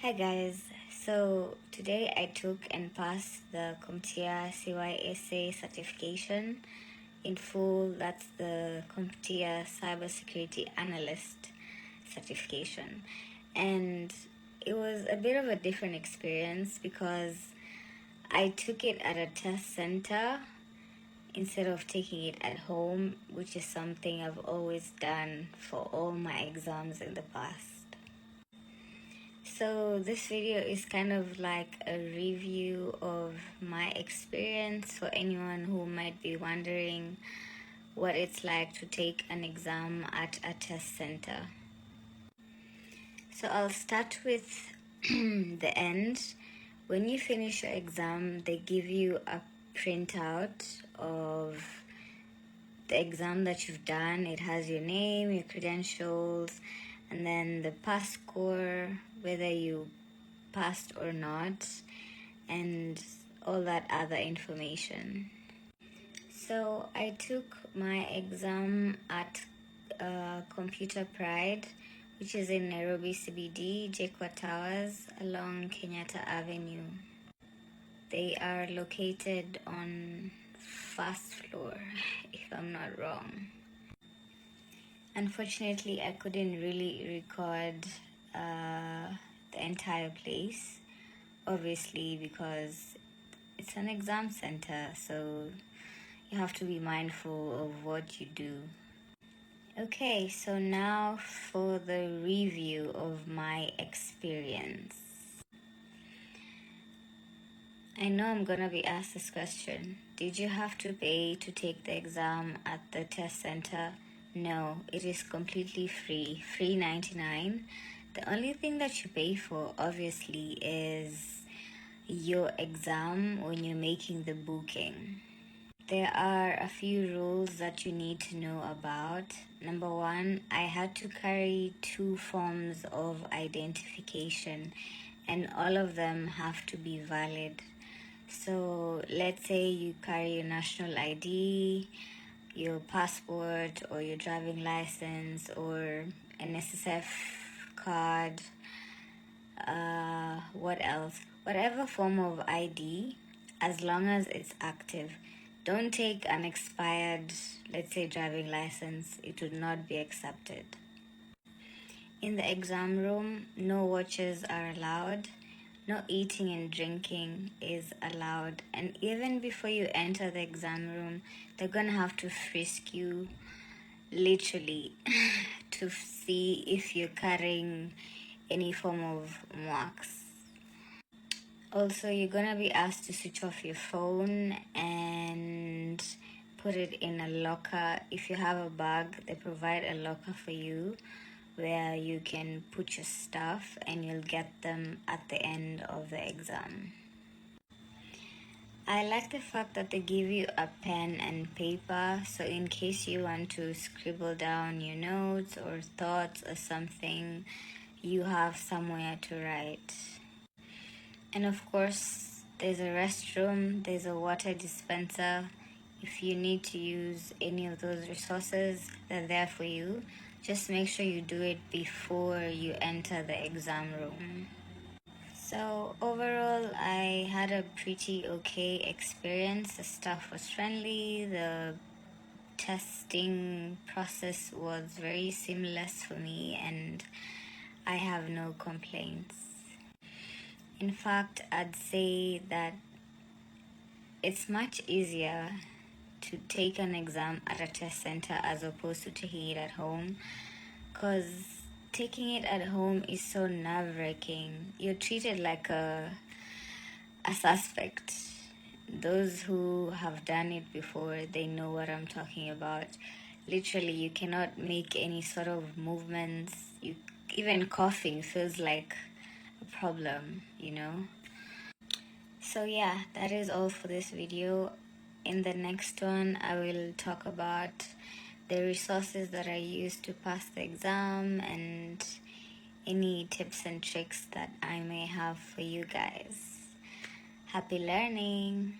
Hi guys, so today I took and passed the CompTIA CySA certification in full. That's the CompTIA Cybersecurity Analyst certification, and it was a bit of a different experience because I took it at a test center instead of taking it at home, which is something I've always done for all my exams in the past. So this video is kind of like a review of my experience for anyone who might be wondering what it's like to take an exam at a test center. So I'll start with the end. When you finish your exam, they give you a printout of the exam that you've done. It has your name, your credentials, and then the pass score, whether you passed or not, and all that other information. So I took my exam at Computer Pride, which is in Nairobi CBD, Jekwa Towers along Kenyatta Avenue. They are located on first floor, if I'm not wrong. Unfortunately, I couldn't really record the entire place, obviously, because it's an exam center, so you have to be mindful of what you do. Okay, so now for the review of my experience. I know I'm gonna be asked this question. Did you have to pay to take the exam at the test center? No, it is completely free, free 99. The only thing that you pay for, obviously, is your exam when you're making the booking. There are a few rules that you need to know about. Number one, I had to carry 2 forms of identification, and all of them have to be valid. So let's say you carry your national ID, your passport, or your driving license, or an SSF card, what else? Whatever form of ID, as long as it's active. Don't take an expired, let's say, driving license. It would not be accepted. In the exam room, no watches are allowed. No eating and drinking is allowed. And even before you enter the exam room, they're gonna have to frisk you, literally, to see if you're carrying any form of marks. Also, you're gonna be asked to switch off your phone and put it in a locker. If you have a bag, they provide a locker for you where you can put your stuff, and you'll get them at the end of the exam. I like the fact that they give you a pen and paper, so in case you want to scribble down your notes or thoughts or something, you have somewhere to write. And of course, there's a restroom, there's a water dispenser. If you need to use any of those resources, they're there for you. Just make sure you do it before you enter the exam room. So overall, I had a pretty okay experience. The staff was friendly. The testing process was very seamless for me, and I have no complaints. In fact, I'd say that it's much easier to take an exam at a test center as opposed to taking it at home, because taking it at home is so nerve-wracking. You're treated like a suspect. Those who have done it before, they know what I'm talking about. Literally, you cannot make any sort of movements. Even coughing feels like a problem, you know? So yeah, that is all for this video. In the next one, I will talk about the resources that I used to pass the exam and any tips and tricks that I may have for you guys. Happy learning!